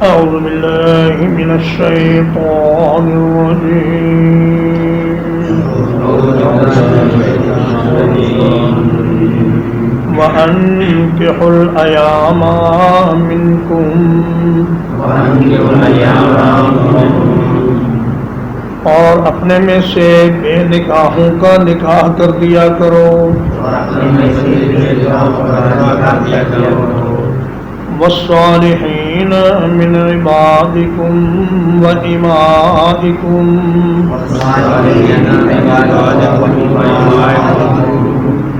أعوذ بالله من الشيطان الرجيم وأنكحوا الأيام منكم اور اپنے میں سے بے نکاحوں کا نکاح کر دیا کرو والصالحین من عبادکم وإمائکم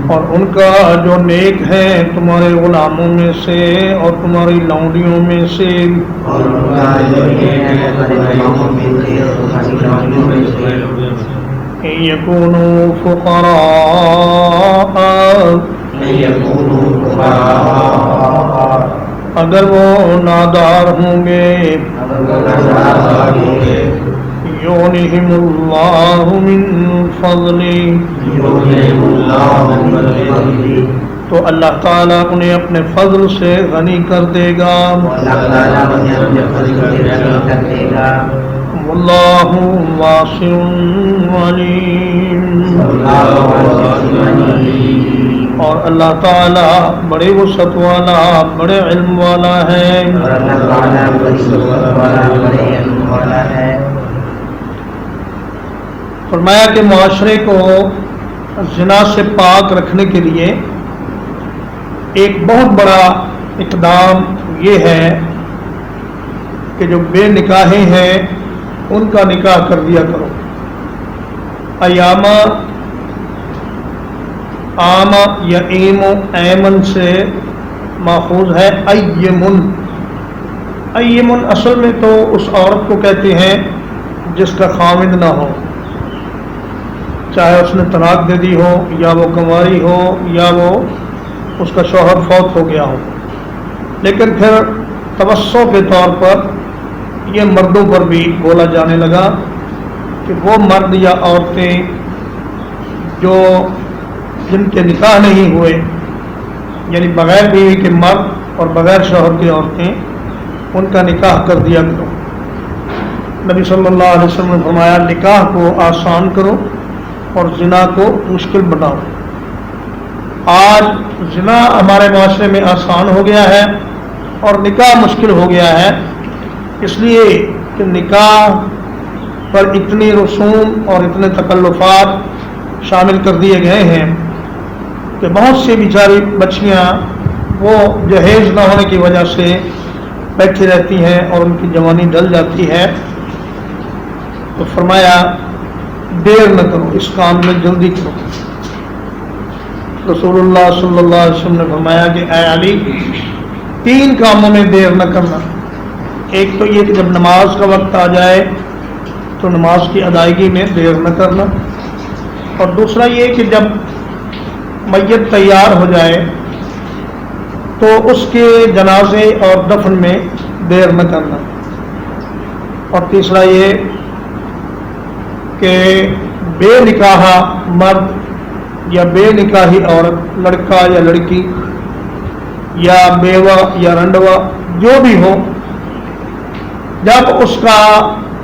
اور ان کا جو نیک ہیں تمہارے غلاموں میں سے اور تمہاری لونڈیوں میں سے ان یکونوا فقراء اگر وہ نادار ہوں گے یغنہم اللہ من فضلہ تو اللہ تعالیٰ انہیں اپنے فضل سے غنی کر دے گا واللہ واسع علیم اور اللہ تعالیٰ بڑے وسعت والا بڑے علم والا ہے فرمایا کہ معاشرے کو زنا سے پاک رکھنے کے لیے ایک بہت بڑا اقدام یہ ہے کہ جو بے نکاحیں ہیں ان کا نکاح کر دیا کرو ایام عام یا ایمن سے ماخوذ ہے ایمن اصل میں تو اس عورت کو کہتے ہیں جس کا خاوند نہ ہو چاہے اس نے طلاق دے دی ہو یا وہ کنواری ہو یا وہ اس کا شوہر فوت ہو گیا ہو لیکن پھر توسع کے طور پر یہ مردوں پر بھی بولا جانے لگا کہ وہ مرد یا عورتیں جو جن کے نکاح نہیں ہوئے یعنی بغیر بیوی کے مرد اور بغیر شوہر کی عورتیں ان کا نکاح کر دیا کرو نبی صلی اللہ علیہ وسلم نے فرمایا نکاح کو آسان کرو اور زنا کو مشکل بناؤ آج زنا ہمارے معاشرے میں آسان ہو گیا ہے اور نکاح مشکل ہو گیا ہے اس لیے کہ نکاح پر اتنی رسوم اور اتنے تکلفات شامل کر دیے گئے ہیں کہ بہت سی بیچاری بچیاں وہ جہیز نہ ہونے کی وجہ سے بیٹھی رہتی ہیں اور ان کی جوانی ڈل جاتی ہے تو فرمایا دیر نہ کرو اس کام میں جلدی کرو رسول اللہ صلی اللہ علیہ وسلم نے فرمایا کہ اے علی 3 کاموں میں دیر نہ کرنا ایک تو یہ کہ جب نماز کا وقت آ جائے تو نماز کی ادائیگی میں دیر نہ کرنا اور دوسرا یہ کہ جب میت تیار ہو جائے تو اس کے جنازے اور دفن میں دیر نہ کرنا اور تیسرا یہ کہ بے نکاح مرد یا بے نکاحی عورت لڑکا یا لڑکی یا بیوہ یا رنڈوا جو بھی ہو جب اس کا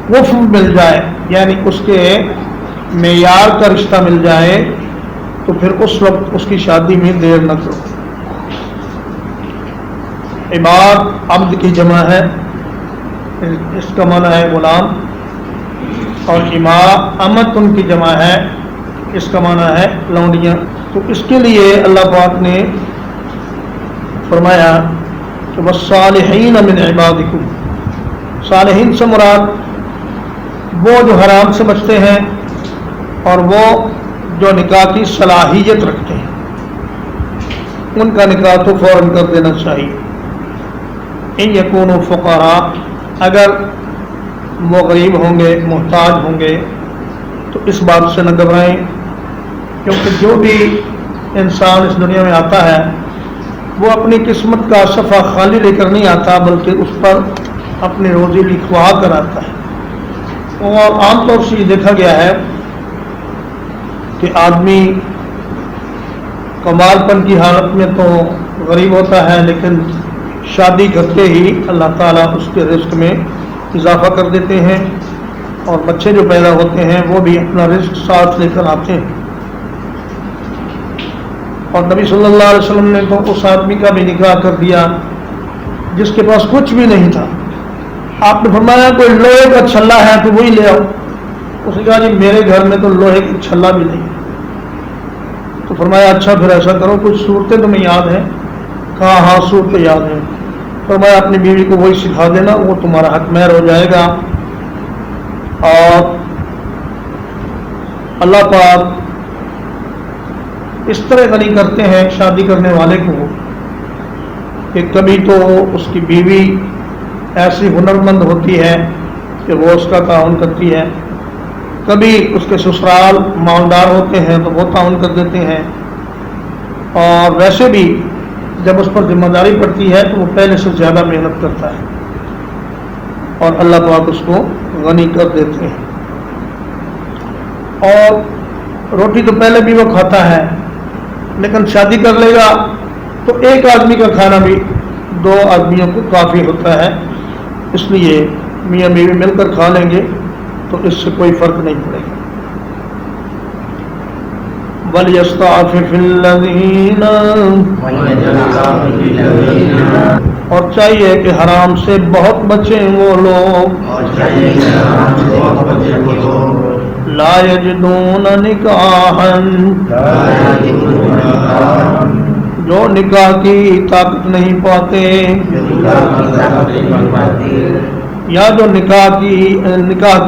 وفق مل جائے یعنی اس کے معیار کا رشتہ مل جائے تو پھر اس وقت اس کی شادی میں دیر نہ کرو عباد عبد کی جمع ہے اس کا معنی ہے غلام اور امت ان کی جمع ہے اس کا معنی ہے لونڈیاں تو اس کے لیے اللہ پاک نے فرمایا کہ والصالحین من عبادکم صالحین سے مراد وہ جو حرام سے بچتے ہیں اور وہ جو نکاح کی صلاحیت رکھتے ہیں ان کا نکاح تو فوراً کر دینا چاہیے ان یکونوا فقراء اگر وہ غریب ہوں گے محتاج ہوں گے تو اس بات سے نہ گھبرائیں کیونکہ جو بھی انسان اس دنیا میں آتا ہے وہ اپنی قسمت کا صفحہ خالی لے کر نہیں آتا بلکہ اس پر اپنی روزی لکھوا کر آتا ہے اور عام طور سے یہ دیکھا گیا ہے کہ آدمی کمال پن کی حالت میں تو غریب ہوتا ہے لیکن شادی کرتے ہی اللہ تعالیٰ اس کے رزق میں اضافہ کر دیتے ہیں، اور بچے جو پیدا ہوتے ہیں وہ بھی اپنا رزق ساتھ لے کر آتے ہیں۔ اور نبی صلی اللہ علیہ وسلم نے تو اس آدمی کا بھی نکاح کر دیا جس کے پاس کچھ بھی نہیں تھا۔ آپ نے فرمایا کوئی لوہے کا چھلا ہے تو وہی لے آؤ۔ اس نے کہا جی میرے گھر میں تو لوہے کا چھلا بھی نہیں۔ تو فرمایا اچھا پھر ایسا کرو، کچھ صورتیں تمہیں یاد ہیں؟ کہا ہاں صورتیں یاد ہیں۔ فرمایا اپنی بیوی کو وہی سکھا دینا، وہ تمہارا حق مہر ہو جائے گا۔ اور اللہ پاک اس طرح غنی کرتے ہیں شادی کرنے والے کو کہ کبھی تو اس کی بیوی ایسی ہنرمند ہوتی ہے کہ وہ اس کا تعاون کرتی ہے، کبھی اس کے سسرال مالدار ہوتے ہیں تو وہ تعاون کر دیتے ہیں، اور ویسے بھی جب اس پر ذمہ داری پڑتی ہے تو وہ پہلے سے زیادہ محنت کرتا ہے، اور اللہ پاک اس کو غنی کر دیتے ہیں۔ اور روٹی تو پہلے بھی وہ کھاتا ہے، لیکن شادی کر لے گا تو ایک آدمی کا کھانا بھی دو آدمیوں کو کافی ہوتا ہے، اس لیے میاں بیوی مل کر کھا لیں گے تو اس سے کوئی فرق نہیں پڑے گا۔ وَلْيَسْتَعْفِفِ الَّذِينَ، اور چاہیے کہ حرام سے بہت بچیں وہ لوگ، لا یجدون نکاحا، جو نکاح کی طاقت نہیں پاتے، یا جو نکاح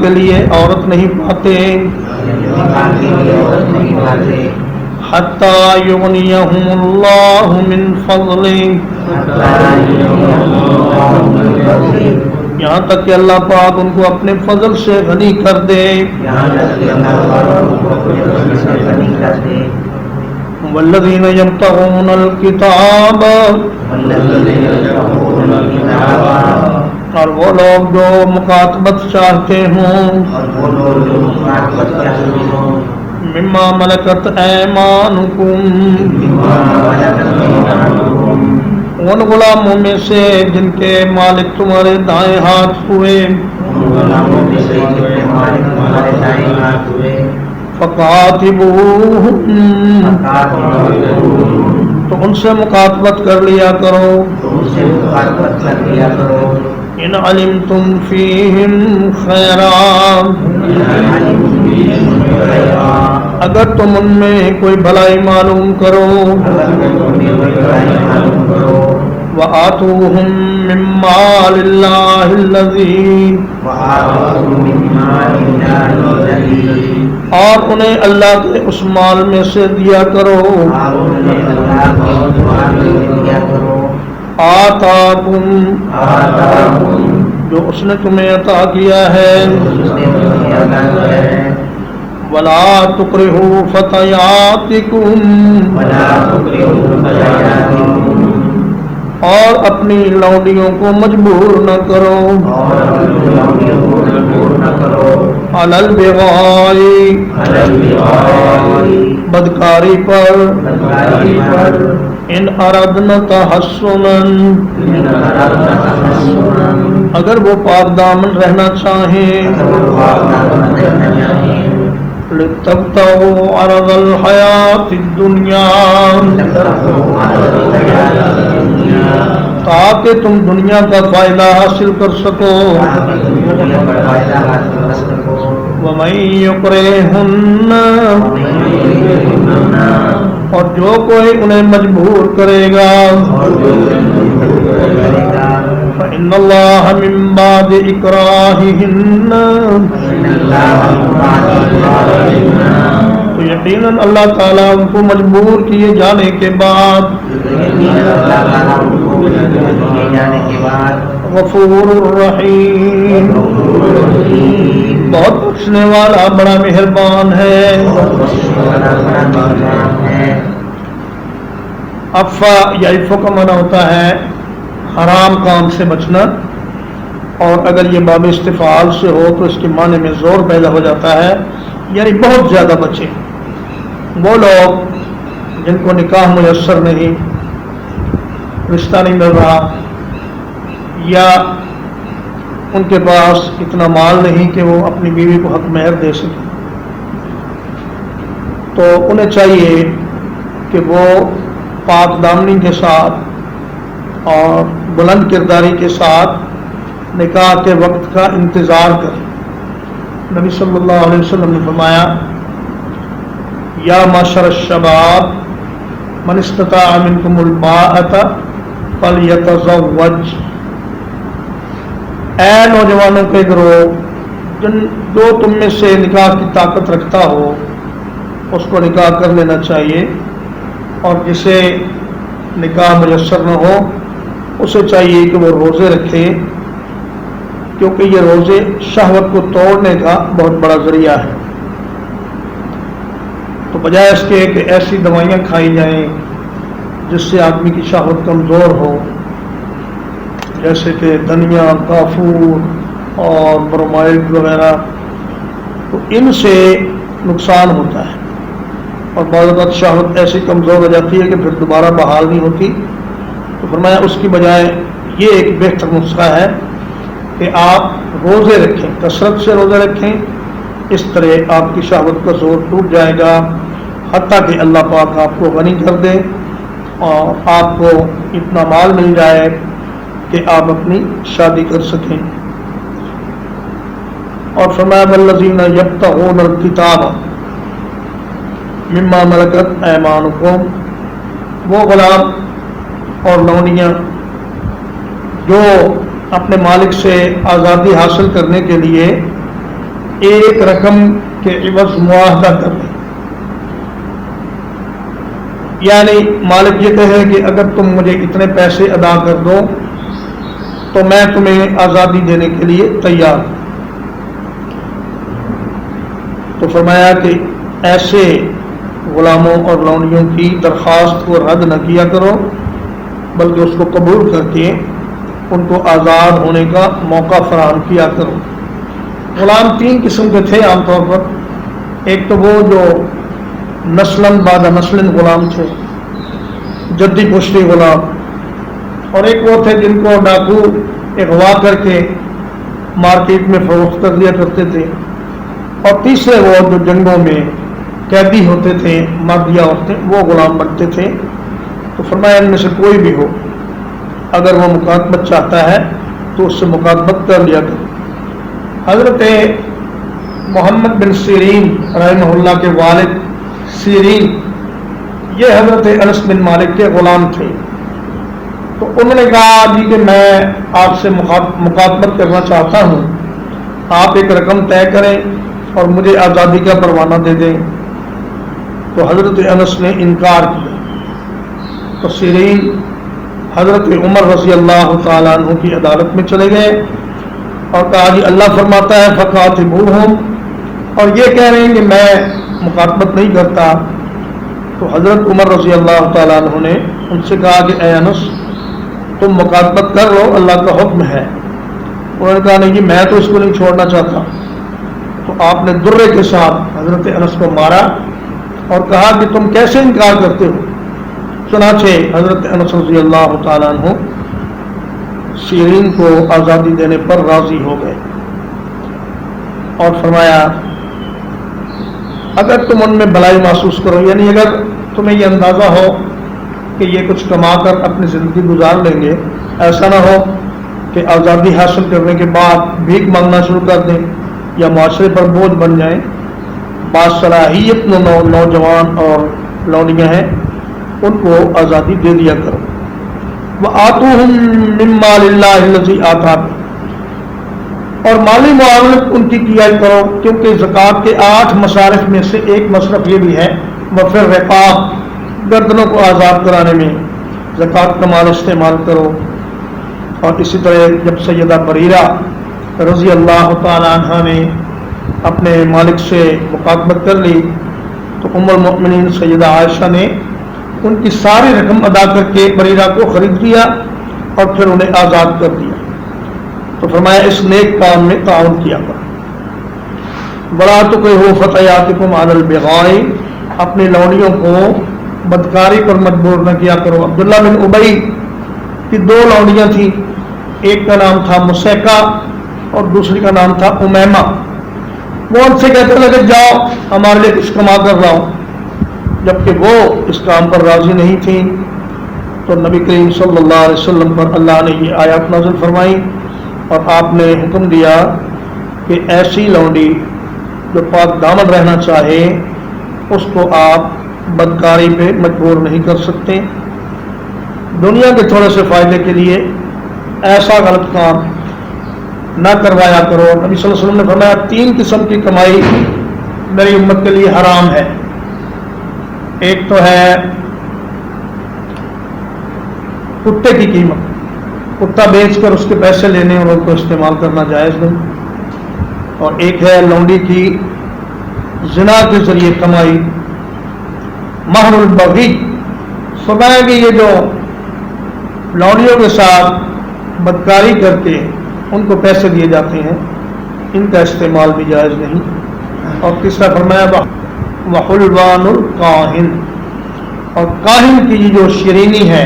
کے لیے عورت نہیں پاتے، حتی یغنیہم اللہ من فضلہ، یہاں تک کہ اللہ پاک ان کو اپنے فضل سے غنی کر دے۔ والذین یبتغون الکتاب، اور وہ لوگ جو مکاتبت چاہتے ہوں، مما ملکت ایمانکم، ان غلاموں میں سے جن کے مالک تمہارے دائیں ہاتھ ہوئے، فقاتبوہم، تو ان سے مکاتبت کر لیا کرو، ان علمتم فیہم خیرا، اگر تم ان میں کوئی بھلائی معلوم کرو، وآتوہم من مال اللہ الذی، اور انہیں اللہ کے اس مال میں سے دیا کرو، آتاکم، جو اس نے تمہیں عطا کیا ہے، ولا تکرہوا فتیاتکم، اور اپنی لونڈیوں کو مجبور نہ کرو، علی البغاء، بدکاری پر، ان اردنا تحسنا، اگر وہ پاک دامن رہنا چاہیں، لتبتغوا عرض الحیات الدنیا، تاکہ تم دنیا کا فائدہ حاصل کر سکو، ومن یکرہن، اور جو کوئی انہیں مجبور کرے گا، فإن اللہ من بعد اکراہہن، تو یقیناً اللہ تعالیٰ ان کو مجبور کیے جانے کے بعد غفور الرحیم، بہت بخشنے والا بڑا مہربان ہے۔ عفا یا عفو کا معنی ہوتا ہے حرام کام سے بچنا، اور اگر یہ باب استفعال سے ہو تو اس کے معنی میں زور پیدا ہو جاتا ہے، یعنی بہت زیادہ بچے وہ لوگ جن کو نکاح میسر نہیں، رشتہ نہیں مل رہا، یا ان کے پاس اتنا مال نہیں کہ وہ اپنی بیوی کو حق مہر دے سکیں، تو انہیں چاہیے کہ وہ پاک دامنی کے ساتھ اور بلند کرداری کے ساتھ نکاح کے وقت کا انتظار کریں۔ نبی صلی اللہ علیہ وسلم نے فرمایا یا معشر الشباب من استطاع منکم الباءۃ فلیتزوج، اے نوجوانوں کے گروہ، جو تم میں سے نکاح کی طاقت رکھتا ہو اس کو نکاح کر لینا چاہیے، اور جسے نکاح میسر نہ ہو اسے چاہیے کہ وہ روزے رکھے، کیونکہ یہ روزے شہوت کو توڑنے کا بہت بڑا ذریعہ ہے۔ تو بجائے اس کے کہ ایسی دوائیاں کھائی جائیں جس سے آدمی کی شہوت کمزور ہو، جیسے کہ دھنیا، کافور اور برومائڈ وغیرہ، تو ان سے نقصان ہوتا ہے، اور بعض اوقات شہوت ایسی کمزور ہو جاتی ہے کہ پھر دوبارہ بحال نہیں ہوتی۔ تو فرمایا اس کی بجائے یہ ایک بہتر نسخہ ہے کہ آپ روزے رکھیں، کثرت سے روزے رکھیں، اس طرح آپ کی شہوت کا زور ٹوٹ جائے گا، حتیٰ کہ اللہ پاک آپ کو غنی کر دے اور آپ کو اتنا مال مل جائے کہ آپ اپنی شادی کر سکیں۔ اور فرمایا والذین یبتغون الکتاب مما ملکت ایمانکم، وہ غلام اور لونیاں جو اپنے مالک سے آزادی حاصل کرنے کے لیے ایک رقم کے عوض معاہدہ کر لیں، یعنی مالک یہ کہے کہ اگر تم مجھے اتنے پیسے ادا کر دو تو میں تمہیں آزادی دینے کے لیے تیار ہوں۔ تو فرمایا کہ ایسے غلاموں اور لونیوں کی درخواست کو رد نہ کیا کرو، بلکہ اس کو قبول کر کے ان کو آزاد ہونے کا موقع فراہم کیا کرو۔ غلام تین قسم کے تھے عام طور پر، ایک تو وہ جو نسلاً بعد نسل غلام تھے، جدی پشتی غلام، اور ایک وہ تھے جن کو ڈاکو اغوا کر کے مارکیٹ میں فروخت کر دیا کرتے تھے، اور تیسرے وہ جو جنگوں میں قیدی ہوتے تھے، مرد یا عورتیں، وہ غلام بنتے تھے۔ تو فرمایا ان میں سے کوئی بھی ہو اگر وہ مکاتبت چاہتا ہے تو اس سے مکاتبت کر لیا کرو۔ حضرت محمد بن سیرین رحمہ اللہ کے والد سیرین یہ حضرت انس بن مالک کے غلام تھے، تو انہوں نے کہا جی کہ میں آپ سے مکاتبت کرنا چاہتا ہوں، آپ ایک رقم طے کریں اور مجھے آزادی کا پروانہ دے دیں۔ تو حضرت انس نے انکار کیا، تو سیرین حضرت عمر رضی اللہ تعالیٰ عنہ کی عدالت میں چلے گئے اور کہا جی اللہ فرماتا ہے فقاتبوہم، اور یہ کہہ رہے ہیں کہ میں مکاتبت نہیں کرتا۔ تو حضرت عمر رضی اللہ تعالیٰ عنہ نے ان سے کہا کہ اے انس تم مکاتبت کر لو، اللہ کا حکم ہے۔ انہوں نے کہا نہیں جی میں تو اس کو نہیں چھوڑنا چاہتا۔ تو آپ نے درے کے ساتھ حضرت انس کو مارا اور کہا کہ تم کیسے انکار کرتے ہو؟ چنانچہ حضرت انس رضی اللہ تعالیٰ عنہ سیرین کو آزادی دینے پر راضی ہو گئے، اور فرمایا اگر تم ان میں بھلائی محسوس کرو، یعنی اگر تمہیں یہ اندازہ ہو کہ یہ کچھ کما کر اپنی زندگی گزار لیں گے، ایسا نہ ہو کہ آزادی حاصل کرنے کے بعد بھیک مانگنا شروع کر دیں یا معاشرے پر بوجھ بن جائیں، باصلاحیت نوجوان اور لونیاں ہیں ان کو آزادی دے دیا کرو۔ وَآتُوهُم مِّن مَّالِ اللَّهِ الَّذِي آتَاكُمْ، اور مالی معاونت ان کی کیا کرو، کیونکہ زکوٰۃ کے 8 مصارف میں سے ایک مصرف یہ بھی ہے وفر رقاب، گردنوں کو آزاد کرانے میں زکوٰۃ کا مال استعمال کرو۔ اور اسی طرح جب سیدہ بریرہ رضی اللہ تعالیٰ عنہ نے اپنے مالک سے مکاتبت کر لی تو ام المؤمنین سیدہ عائشہ نے ان کی ساری رقم ادا کر کے بریرہ کو خرید لیا اور پھر انہیں آزاد کر دیا۔ تو فرمایا اس نیک کام میں تعاون کیا کرو۔ بڑا تو کہ ہو فتیاتکم علی البغاء، اپنی لونیوں کو بدکاری پر مجبور نہ کیا کرو۔ عبداللہ بن ابی کی 2 لونیاں تھیں، ایک کا نام تھا مسیکا اور دوسری کا نام تھا امیمہ. وہ ان سے کہتے لگے جاؤ ہمارے لیے کچھ کما کر لاؤ، جبکہ وہ اس کام پر راضی نہیں تھیں. تو نبی کریم صلی اللہ علیہ وسلم پر اللہ نے یہ آیات نازل فرمائی اور آپ نے حکم دیا کہ ایسی لونڈی جو پاک دامن رہنا چاہے اس کو آپ بدکاری پہ مجبور نہیں کر سکتے. دنیا کے تھوڑے سے فائدے کے لیے ایسا غلط کام نہ کروایا کرو. نبی صلی اللہ علیہ وسلم نے فرمایا 3 قسم کی کمائی میری امت کے لیے حرام ہے. ایک تو ہے کتے کی قیمت، کتا بیچ کر اس کے پیسے لینے اور ان کو استعمال کرنا جائز نہیں. اور ایک ہے لونڈی کی زنا کے ذریعے کمائی. مہر البغی فرمایا کہ یہ جو لونڈیوں کے ساتھ بدکاری کر کے ان کو پیسے دیے جاتے ہیں ان کا استعمال بھی جائز نہیں. اور تیسرا فرمایا وحلوان الکاہن، اور کاہن کی یہ جو شیرینی ہے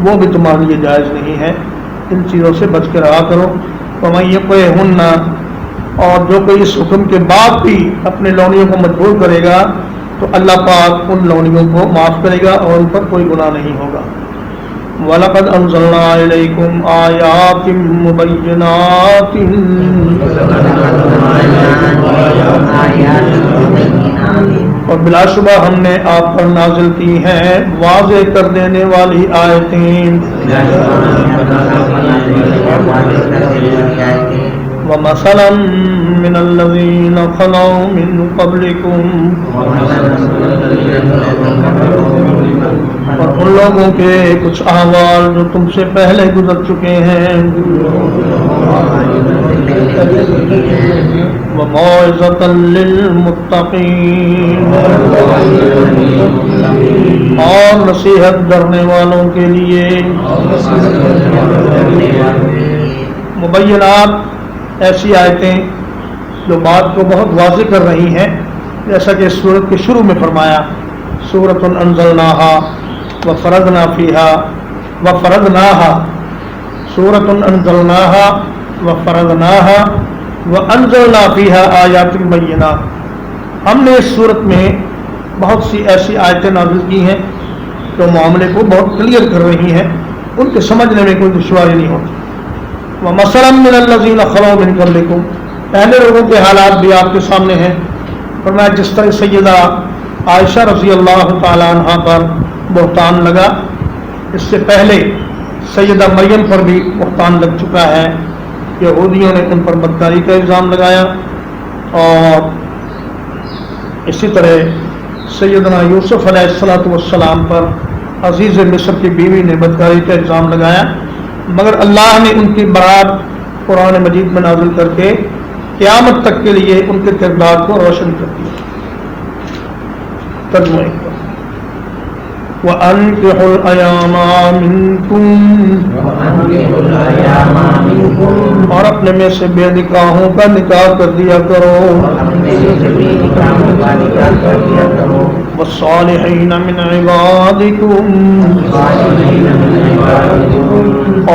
وہ بھی تمہارے لیے جائز نہیں ہے. ان چیزوں سے بچ کے رہا کرو. فمن یقہن، اور جو کوئی اس حکم کے بعد بھی اپنے لونڈیوں کو مجبور کرے گا تو اللہ پاک ان لونڈیوں کو معاف کرے گا اور ان پر کوئی گناہ نہیں ہوگا. وَلَقَدْ أَنزَلْنَا إِلَيْكُمْ آيَاتٍ مُبَيِّنَاتٍ، اور بلا شبہ ہم نے آپ پر نازل کی ہیں واضح کر دینے والی آیتیں. وَمَثَلًا مِّنَ الَّذِينَ خَلَوْا مِن قَبْلِكُمْ، اور ان لوگوں کے کچھ احوال جو تم سے پہلے گزر چکے ہیں. وَمَوْعِظَةً لِّلْمُتَّقِينَ، اور نصیحت ڈرنے والوں کے لیے. مبینات ایسی آیتیں جو بات کو بہت واضح کر رہی ہیں، جیسا کہ سورت کے شروع میں فرمایا سورۃ انزلناها وفرضنا فیها سورۃ انزلناها وفرضناها وانزلنا فیها آیات بینات. ہم نے اس صورت میں بہت سی ایسی آیتیں نازل کی ہیں جو معاملے کو بہت کلیئر کر رہی ہیں، ان کے سمجھنے میں کوئی دشواری نہیں ہوتی. وَمَثَلًا مِّنَ الَّذِينَ خَلَوْا مِن قَبْلِكُمْ، پہلے لوگوں کے حالات بھی آپ کے سامنے ہیں. فرمایا جس طرح سیدہ عائشہ رضی اللہ تعالیٰ عنہ پر بہتان لگا، اس سے پہلے سیدہ مریم پر بھی بہتان لگ چکا ہے. یہودیوں نے ان پر بدکاری کا الزام لگایا، اور اسی طرح سیدنا یوسف علیہ السلام پر عزیز مصر کی بیوی نے بدکاری کا الزام لگایا، مگر اللہ نے ان کی برات قرآن مجید میں نازل کر کے قیامت تک کے لیے ان کے کردار کو روشن کر دیا. ترجمہ وَأَنكِحُوا الْأَيَامَ مِنكُمْ، اور اپنے میں سے بے نکاحوں کا نکاح کر دیا کرو. وَالصَّالِحِينَ مِنْ عِبَادِكُمْ،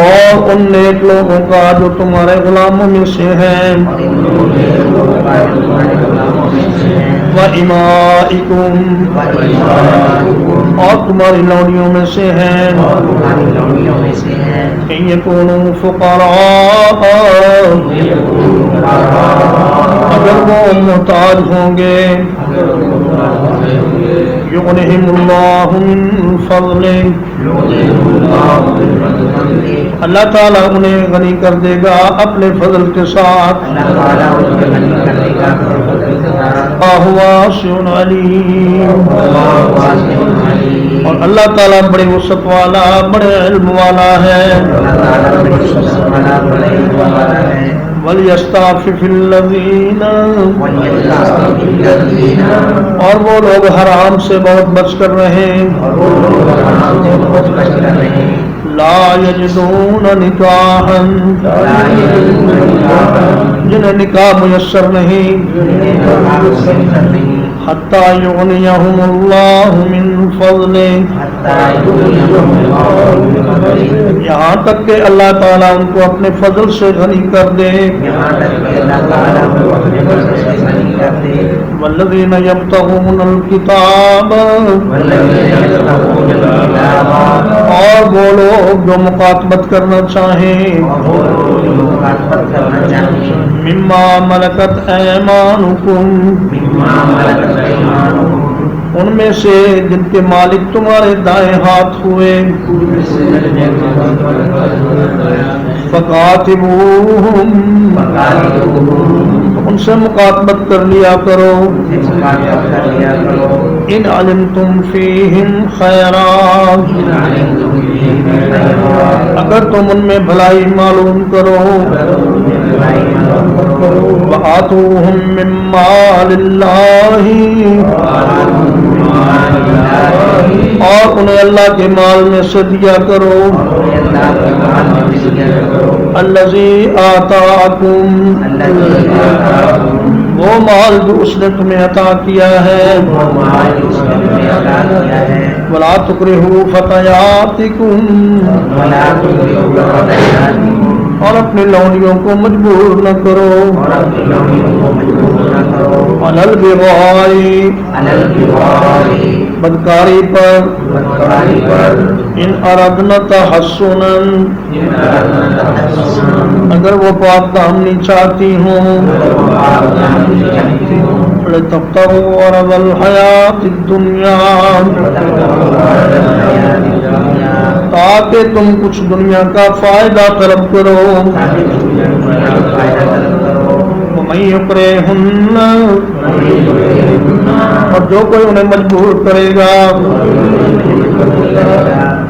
اور ان نیک لوگوں کا جو تمہارے غلاموں میں سے ہیں. وَإِمَائِكُمْ، اور تمہاری لونڈیوں میں سے ہیں. إِن يَكُونُوا فُقَرَاءَ، اگر وہ محتاج ہوں گے. يُغْنِهِمُ اللَّهُ مِن فَضْلِهِ، اللہ تعالیٰ انہیں غنی کر دے گا اپنے فضل کے ساتھ. اللہ واسع علیم، اور اللہ تعالیٰ بڑے وسعت والا بڑے علم والا ہے. وَلْيَسْتَعْفِفِ الَّذِينَ، اور وہ لوگ حرام سے بہت بچ کر رہیں. لا یجدون نکاحا، جنہیں نکاح میسر نہیں. حتى يغنيهم الله من فضله، یہاں تک کہ اللہ تعالیٰ ان کو اپنے فضل سے غنی کر دے۔ والذین یبتغون الکتاب، اور وہ لوگ جو مقاتبت کرنا چاہیں، مما ملکت ایمانکم، ان میں سے جن کے مالک تمہارے دائیں ہاتھ ہوئے، فقاتبوہم، ان سے مقاتبت کر لیا کرو، ان علمتم فیہم خیرات، اگر تم ان میں بھلائی معلوم کرو، وآتوہم من مال اللہ، اور انہیں اللہ کے مال میں سے دیا کرو، الذی آتاکم، وہ مال جو اس نے تمہیں عطا کیا ہے، ولا تکرہوا فتیاتکم، اور اپنی لونیوں کو مجبور نہ کرو، علی البغاء، بدکاری پر، ان اردنا تحسنا، اگر وہ پاک دامنی چاہتی ہوں، لتبتغوا عرض الحیات الدنیا، تاکہ تم کچھ دنیا کا فائدہ طلب کرو، ومن یکرہن، اور جو کوئی انہیں مجبور کرے گا،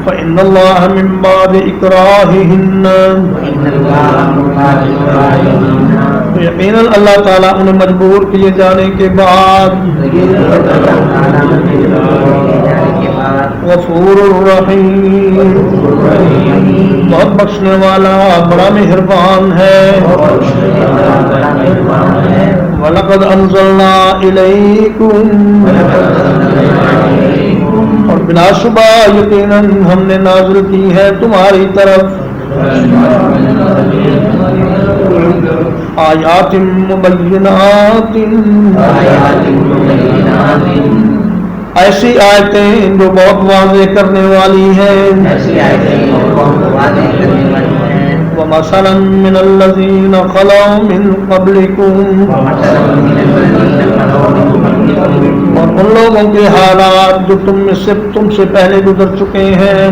فإن اللہ من بعد اکراہہن، یقیناً اللہ تعالیٰ انہیں مجبور کیے جانے کے بعد غفور الرحیم، بہت بخشنے والا بڑا مہربان ہے۔ وَلَقَدْ أَنزَلْنَا إِلَيْكُمْ، اور بلا شبہ یقیناً ہم نے نازل کی ہے تمہاری طرف، آیات مبینات، ایسی آیتیں جو بہت واضح کرنے والی ہیں، وَمَثَلًا مِّنَ الَّذِينَ خَلَوْا مِن قَبْلِكُمْ، اور ان لوگوں کے حالات جو تم سے پہلے گزر چکے ہیں،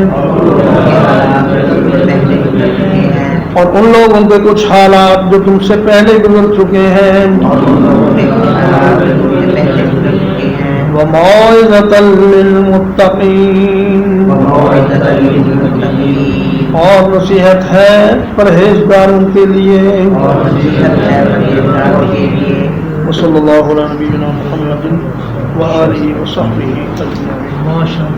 اور ان لوگوں کے کچھ حالات جو تم سے پہلے گزر چکے ہیں، وَمَوْعِظَةً لِّلْمُتَّقِينَ، اور نصیحت ہے پرہیزگاروں کے لیے۔ وصلی اللہ علی نبینا محمد وآلہ وصحبہ اجمعین۔